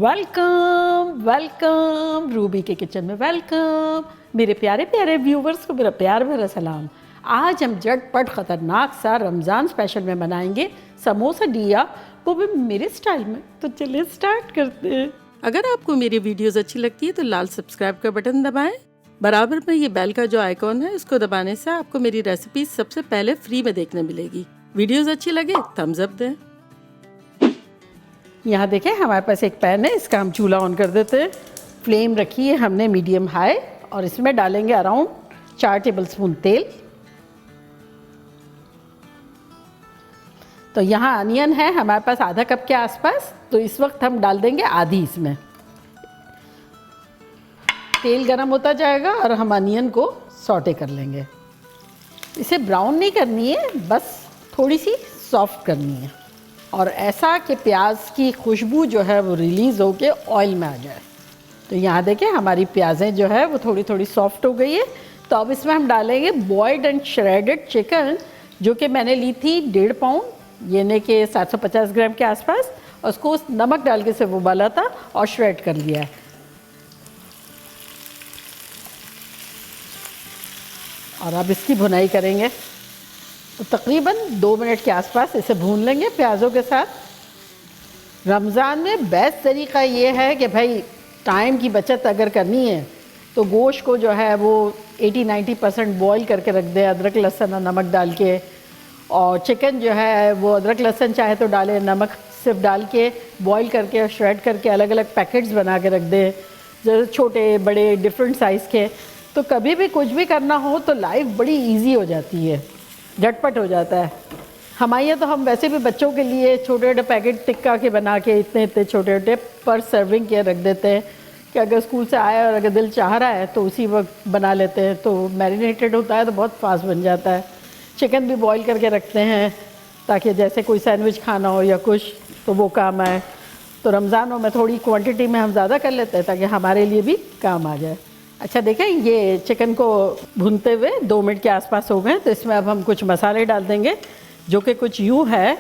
Welcome welcome Ruby के kitchen में welcome. मेरे प्यारे प्यारे व्यूवर्स को मेरा प्यार भरा सलाम। आज हम झटपट ख़तरनाक सा रमज़ान स्पेशल में बनाएंगे समोसा डिया, वो भी मेरे स्टाइल में। तो चलिए स्टार्ट करते हैं। अगर आपको मेरी वीडियोस अच्छी लगती है तो लाल सब्सक्राइब का बटन दबाएं। बराबर में ये बेल का जो आइकॉन है इसको दबाने से आपको मेरी रेसिपी सबसे पहले फ्री में देखने मिलेगी। वीडियोस अच्छी लगे थम्स अप दें। यहाँ देखें हमारे पास एक पैन है, इसका हम चूल्हा ऑन कर देते हैं। फ्लेम रखी है हमने मीडियम हाई और इसमें डालेंगे अराउंड 4 टेबलस्पून तेल। तो यहाँ अनियन है हमारे पास आधा कप के आसपास, तो इस वक्त हम डाल देंगे आधी इसमें। तेल गरम होता जाएगा और हम अनियन को सॉटे कर लेंगे। इसे ब्राउन नहीं करनी है, बस थोड़ी सी सॉफ्ट करनी है और ऐसा कि प्याज की खुशबू जो है वो रिलीज़ होके ऑयल में आ जाए। तो यहाँ देखें हमारी प्याज़ें जो है वो थोड़ी थोड़ी सॉफ्ट हो गई है। तो अब इसमें हम डालेंगे बॉइल्ड एंड श्रेडेड चिकन, जो कि मैंने ली थी 1.5 पाउंड, यानी कि 750 ग्राम के आसपास। और उसको नमक डाल के से वो उबाला था और श्रेड कर लिया है। और अब इसकी भुनाई करेंगे, तो तकरीबन 2 मिनट के आसपास इसे भून लेंगे प्याज़ों के साथ। रमज़ान में बेस्ट तरीका ये है कि भाई टाइम की बचत अगर करनी है तो गोश्त को जो है वो 80-90% बॉईल करके रख दें अदरक लहसुन और नमक डाल के। और चिकन जो है वो अदरक लहसुन चाहे तो डालें, नमक सिर्फ डाल के बॉईल करके और श्रेड करके अलग अलग पैकेट्स बना के रख दें, जैसे छोटे बड़े डिफरेंट साइज़ के। तो कभी भी कुछ भी करना हो तो लाइफ बड़ी ईजी हो जाती है, झटपट हो जाता है। हमारे यहाँ तो हम वैसे भी बच्चों के लिए छोटे छोटे पैकेट टिक्का के बना के इतने इतने छोटे छोटे पर सर्विंग के रख देते हैं कि अगर स्कूल से आए और अगर दिल चाह रहा है तो उसी वक्त बना लेते हैं। तो मैरिनेटेड होता है तो बहुत फास्ट बन जाता है। चिकन भी बॉईल करके रखते हैं ताकि जैसे कोई सैंडविच खाना हो या कुछ तो वो काम आए। तो रमज़ानों में थोड़ी क्वान्टिटी में हम ज़्यादा कर लेते हैं ताकि हमारे लिए भी काम आ जाए। अच्छा देखें ये चिकन को भूनते हुए 2 मिनट के आसपास हो गए। तो इसमें अब हम कुछ मसाले डाल देंगे, जो कि कुछ यूँ है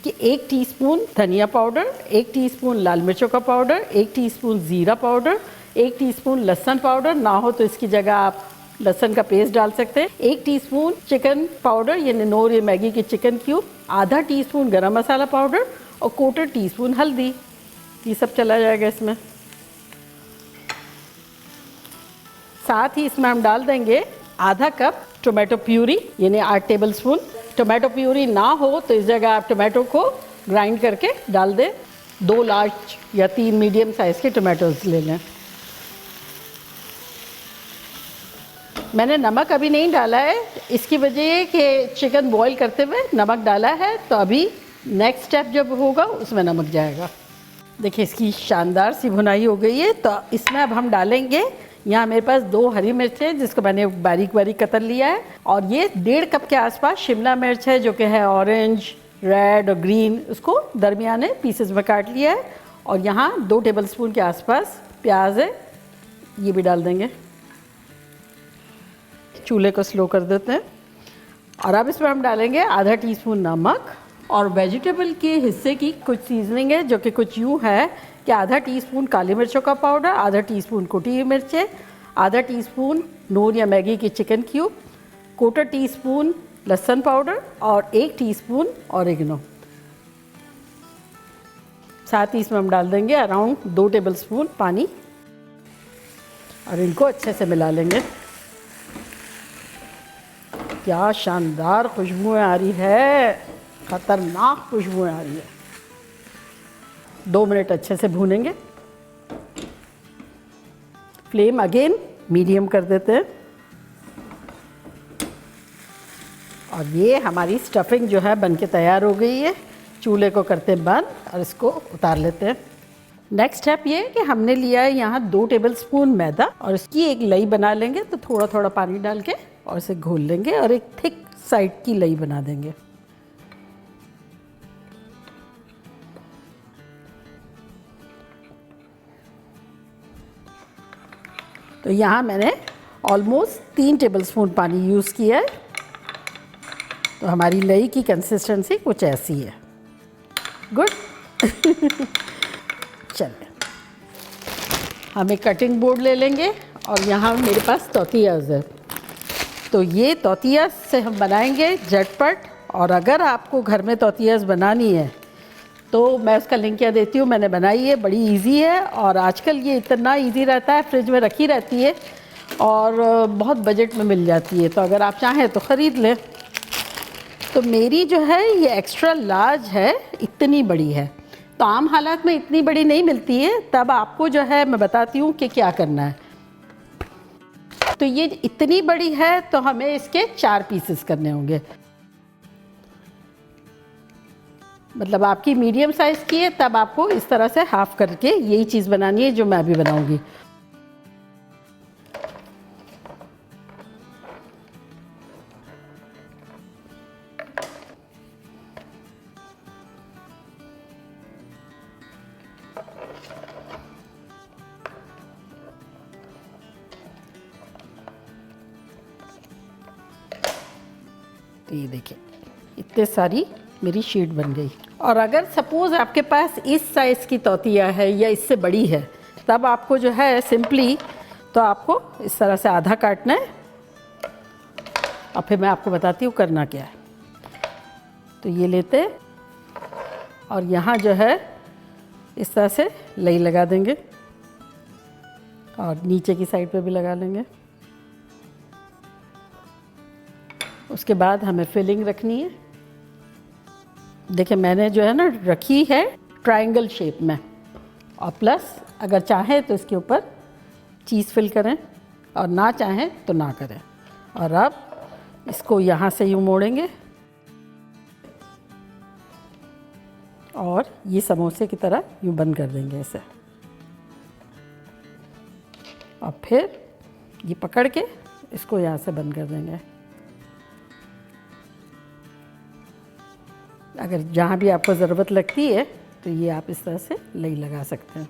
कि 1 टीस्पून धनिया पाउडर, 1 टीस्पून लाल मिर्चों का पाउडर, 1 टीस्पून ज़ीरा पाउडर, 1 टीस्पून लहसुन पाउडर, ना हो तो इसकी जगह आप लहसुन का पेस्ट डाल सकते हैं, 1 टीस्पून चिकन पाउडर यानी नोर या मैगी के चिकन क्यूब, आधा टीस्पून गरम मसाला पाउडर और 1/4 टीस्पून हल्दी। ये सब चला जाएगा इसमें। साथ ही इसमें हम डाल देंगे आधा कप टोमेटो प्यूरी यानी 8 टेबलस्पून। टोमेटो प्यूरी ना हो तो इस जगह आप टोमेटो को ग्राइंड करके डाल दें। 2 लार्ज या 3 मीडियम साइज़ के टोमेटोज ले लें। मैंने नमक अभी नहीं डाला है, इसकी वजह है कि चिकन बॉईल करते हुए नमक डाला है, तो अभी नेक्स्ट स्टेप जब होगा उसमें नमक जाएगा। देखिए इसकी शानदार सी भुनाई हो गई है। तो इसमें अब हम डालेंगे, यहाँ मेरे पास 2 हरी मिर्च है जिसको मैंने बारीक बारीक कतर लिया है, और ये 1.5 कप के आसपास शिमला मिर्च है जो कि है ऑरेंज, रेड और ग्रीन, उसको दरमियाने पीसेस में काट लिया है। और यहाँ 2 टेबलस्पून के आसपास प्याज है, ये भी डाल देंगे। चूल्हे को स्लो कर देते हैं। और अब इसमें हम डालेंगे आधा टीस्पून नमक और वेजिटेबल के हिस्से की कुछ सीजनिंग है, जो कि कुछ यूँ है कि आधा टीस्पून काली मिर्चों का पाउडर, आधा टीस्पून कुटी हुई मिर्चें, आधा टीस्पून नून या मैगी की चिकन क्यूब, 1/4 टीस्पून लहसुन पाउडर और 1 टीस्पून ऑरिगेनो। साथ ही इसमें हम डाल देंगे अराउंड 2 टेबलस्पून पानी और इनको अच्छे से मिला लेंगे। क्या शानदार खुशबुएं आ रही है, ख़तरनाक खुशबुएं आ रही है। 2 मिनट अच्छे से भूनेंगे। फ्लेम अगेन मीडियम कर देते हैं। और ये हमारी स्टफिंग जो है बनके तैयार हो गई है। चूल्हे को करते हैं बंद और इसको उतार लेते हैं। नेक्स्ट स्टेप ये है कि हमने लिया है यहाँ 2 टेबलस्पून मैदा और इसकी एक लई बना लेंगे। तो थोड़ा थोड़ा पानी डाल के और इसे घोल लेंगे और एक थिक साइड की लई बना देंगे। तो यहाँ मैंने ऑलमोस्ट 3 टेबलस्पून पानी यूज़ किया है। तो हमारी लई की कंसिस्टेंसी कुछ ऐसी है। गुड। चलिए, हम एक कटिंग बोर्ड ले लेंगे और यहाँ मेरे पास तौतियाज़ है, तो ये तौतियाज़ से हम बनाएंगे झटपट। और अगर आपको घर में तौतियाज़ बनानी है तो मैं उसका लिंक क्या देती हूँ, मैंने बनाई है, बड़ी इजी है। और आजकल ये इतना इजी रहता है, फ्रिज में रखी रहती है और बहुत बजट में मिल जाती है, तो अगर आप चाहें तो ख़रीद लें। तो मेरी जो है ये एक्स्ट्रा लार्ज है, इतनी बड़ी है, तो आम हालात में इतनी बड़ी नहीं मिलती है। तब आपको जो है मैं बताती हूँ कि क्या करना है। तो ये इतनी बड़ी है तो हमें इसके 4 पीसेस करने होंगे। मतलब आपकी मीडियम साइज़ की है तब आपको इस तरह से हाफ करके यही चीज़ बनानी है जो मैं अभी बनाऊंगी। तो ये देखिए इतने सारी मेरी शीट बन गई। और अगर सपोज़ आपके पास इस साइज़ की तौतिया है या इससे बड़ी है, तब आपको जो है सिंपली तो आपको इस तरह से आधा काटना है और फिर मैं आपको बताती हूँ करना क्या है। तो ये लेते हैं और यहाँ जो है इस तरह से लई लगा देंगे और नीचे की साइड पे भी लगा लेंगे। उसके बाद हमें फिलिंग रखनी है। देखिए मैंने जो है ना रखी है ट्रायंगल शेप में, और प्लस अगर चाहें तो इसके ऊपर चीज़ फिल करें और ना चाहें तो ना करें। और अब इसको यहाँ से यूँ मोड़ेंगे और ये समोसे की तरह यूँ बंद कर देंगे ऐसे, और फिर ये पकड़ के इसको यहाँ से बंद कर देंगे। अगर जहाँ भी आपको ज़रूरत लगती है तो ये आप इस तरह से लई लगा सकते हैं।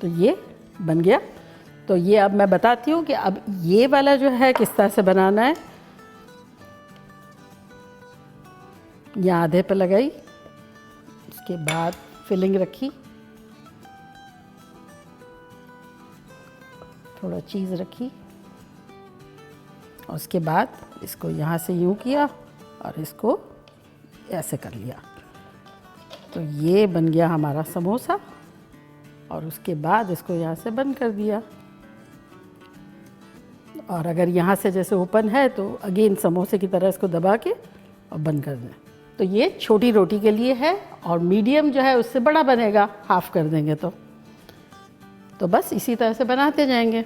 तो ये बन गया। तो ये अब मैं बताती हूँ कि अब ये वाला जो है किस तरह से बनाना है। यहाँ आधे पे लगाई, उसके बाद फिलिंग रखी, थोड़ा चीज़ रखी, और उसके बाद इसको यहाँ से यूँ किया और इसको ऐसे कर लिया। तो ये बन गया हमारा समोसा। और उसके बाद इसको यहाँ से बंद कर दिया। और अगर यहाँ से जैसे ओपन है तो अगेन समोसे की तरह इसको दबा के और बंद कर दें। तो ये छोटी रोटी के लिए है, और मीडियम जो है उससे बड़ा बनेगा, हाफ़ कर देंगे तो बस इसी तरह से बनाते जाएंगे।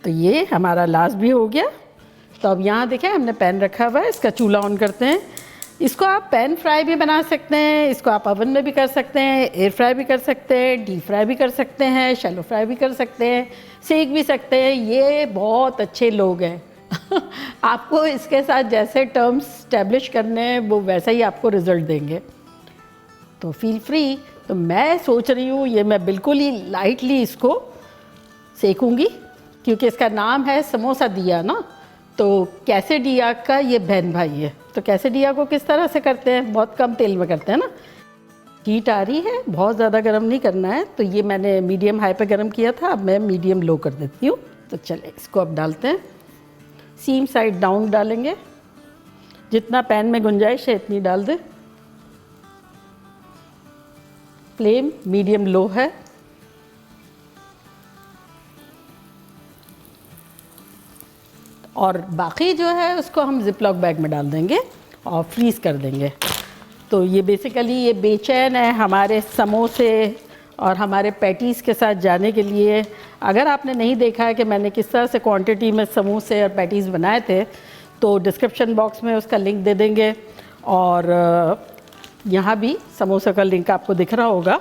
तो ये हमारा लास्ट भी हो गया। तो अब यहाँ देखें हमने पैन रखा हुआ है, इसका चूल्हा ऑन करते हैं। इसको आप पैन फ्राई भी बना सकते हैं, इसको आप ओवन में भी कर सकते हैं, एयर फ्राई भी कर सकते हैं, डीप फ्राई भी कर सकते हैं, शैलो फ्राई भी कर सकते हैं, सेक भी सकते हैं। ये बहुत अच्छे लोग हैं आपको इसके साथ जैसे टर्म्स स्टैब्लिश करने हैं वो वैसा ही आपको रिज़ल्ट देंगे। तो फील फ्री। तो मैं सोच रही हूँ ये मैं बिल्कुल ही लाइटली इसको सेकूँगी, क्योंकि इसका नाम है समोसा दिया ना। तो कैसेडिया का ये बहन भाई है। तो कैसेडिया को किस तरह से करते हैं, बहुत कम तेल में करते हैं ना। हीट आ रही है, बहुत ज़्यादा गर्म नहीं करना है। तो ये मैंने मीडियम हाई पे गर्म किया था, अब मैं मीडियम लो कर देती हूँ। तो चले इसको अब डालते हैं, सीम साइड डाउन डालेंगे, जितना पैन में गुंजाइश है इतनी डाल दें। फ्लेम मीडियम लो है। और बाकी जो है उसको हम ज़िपलॉक बैग में डाल देंगे और फ्रीज़ कर देंगे। तो ये बेसिकली ये बेचैन है हमारे समोसे और हमारे पैटीज़ के साथ जाने के लिए। अगर आपने नहीं देखा है कि मैंने किस तरह से क्वांटिटी में समोसे और पैटीज़ बनाए थे तो डिस्क्रिप्शन बॉक्स में उसका लिंक दे देंगे, और यहाँ भी समोसा का लिंक आपको दिख रहा होगा।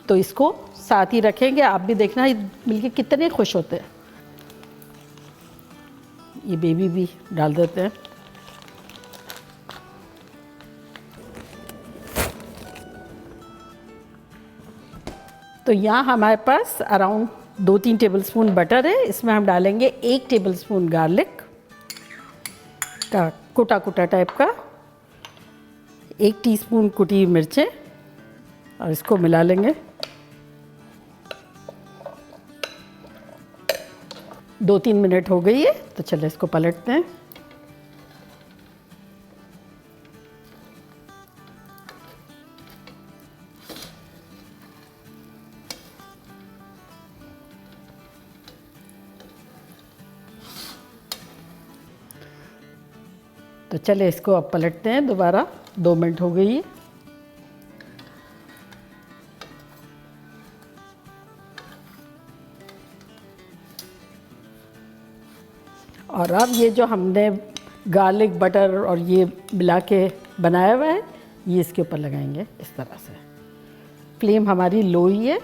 तो इसको साथ ही रखेंगे, आप भी देखना मिलके कितने खुश होते हैं। ये बेबी भी डाल देते हैं। तो यहाँ हमारे पास अराउंड 2-3 टेबलस्पून बटर है, इसमें हम डालेंगे 1 टेबलस्पून गार्लिक, हल्का कुटा कुटा टाइप का, 1 टीस्पून कुटी मिर्चें, और इसको मिला लेंगे। 2-3 मिनट हो गई है, तो चलो इसको पलटते हैं। तो चले इसको अब पलटते हैं दोबारा, 2 मिनट हो गई है। और अब ये जो हमने गार्लिक बटर और ये मिला के बनाया हुआ है, ये इसके ऊपर लगाएंगे इस तरह से। फ्लेम हमारी लो ही है।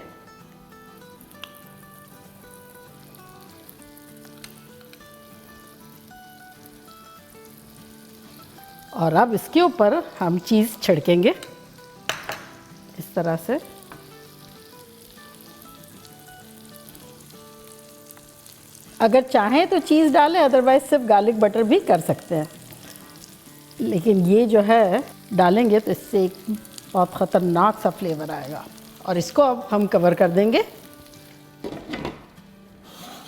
और अब इसके ऊपर हम चीज़ छिड़केंगे इस तरह से। अगर चाहें तो चीज़ डालें, अदरवाइज़ सिर्फ गार्लिक बटर भी कर सकते हैं, लेकिन ये जो है डालेंगे तो इससे एक बहुत ख़तरनाक सा फ्लेवर आएगा। और इसको अब हम कवर कर देंगे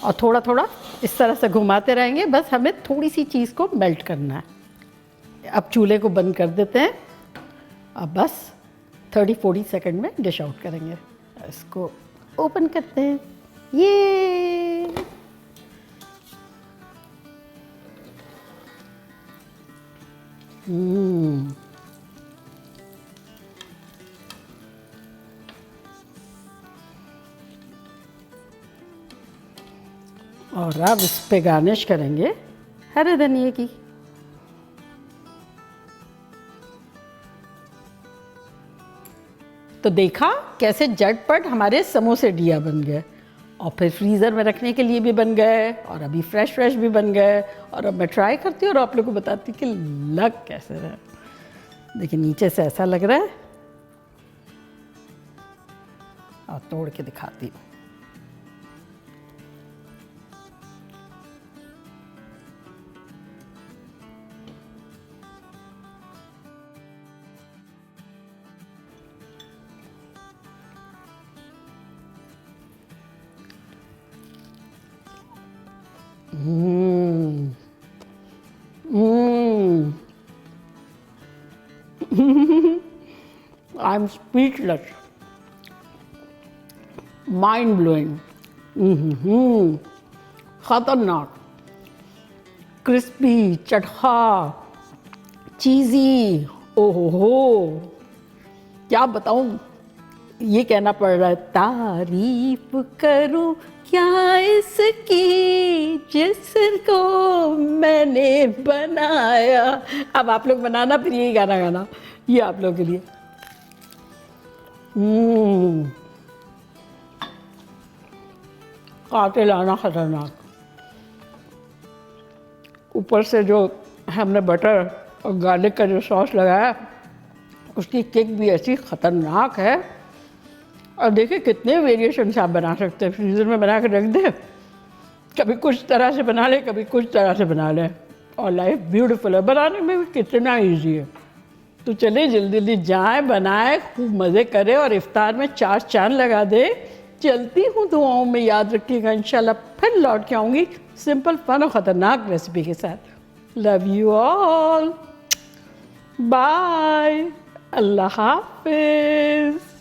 और थोड़ा थोड़ा इस तरह से घुमाते रहेंगे। बस हमें थोड़ी सी चीज़ को मेल्ट करना है। अब चूल्हे को बंद कर देते हैं। अब बस 30-40 सेकंड में डिश आउट करेंगे। इसको ओपन करते हैं। ये और अब इस पे गार्निश करेंगे हरे धनिए की। तो देखा कैसे झटपट हमारे समोसे डिया बन गए, और फिर फ्रीज़र में रखने के लिए भी बन गए, और अभी फ्रेश भी बन गए। और अब मैं ट्राई करती हूँ और आप लोगों को बताती हूँ कि लग कैसे रहा। देखिए नीचे से ऐसा लग रहा है, और तोड़ के दिखाती हूँ। I'm speechless. Mind blowing. खतरनाक, क्रिस्पी, चटखा, चीज़ी, ओहो, क्या बताऊँ। ये कहना पड़ रहा है, तारीफ करूं क्या इसकी जिसको मैंने बनाया। अब आप लोग बनाना, फिर यही गाना गाना, ये आप लोगों के लिए। काटे लाना खतरनाक। ऊपर से जो हमने बटर और गार्लिक का जो सॉस लगाया, उसकी किक भी ऐसी खतरनाक है। और देखिए कितने वेरिएशन आप बना सकते हैं। फ्रीज़र में बना कर रख दें, कभी कुछ तरह से बना लें, कभी कुछ तरह से बना लें, और लाइफ ब्यूटीफुल है। बनाने में भी कितना इजी है। तो चलिए जल्दी जल्दी जाएं, बनाएं, खूब मज़े करें, और इफ्तार में 4 चांद लगा दें। चलती हूँ, दुआओं में याद रखिएगा। इंशाल्लाह फिर लौट के आऊँगी सिंपल, फन और ख़तरनाक रेसिपी के साथ। लव यू ऑल, बाय, अल्लाह हाफिज़।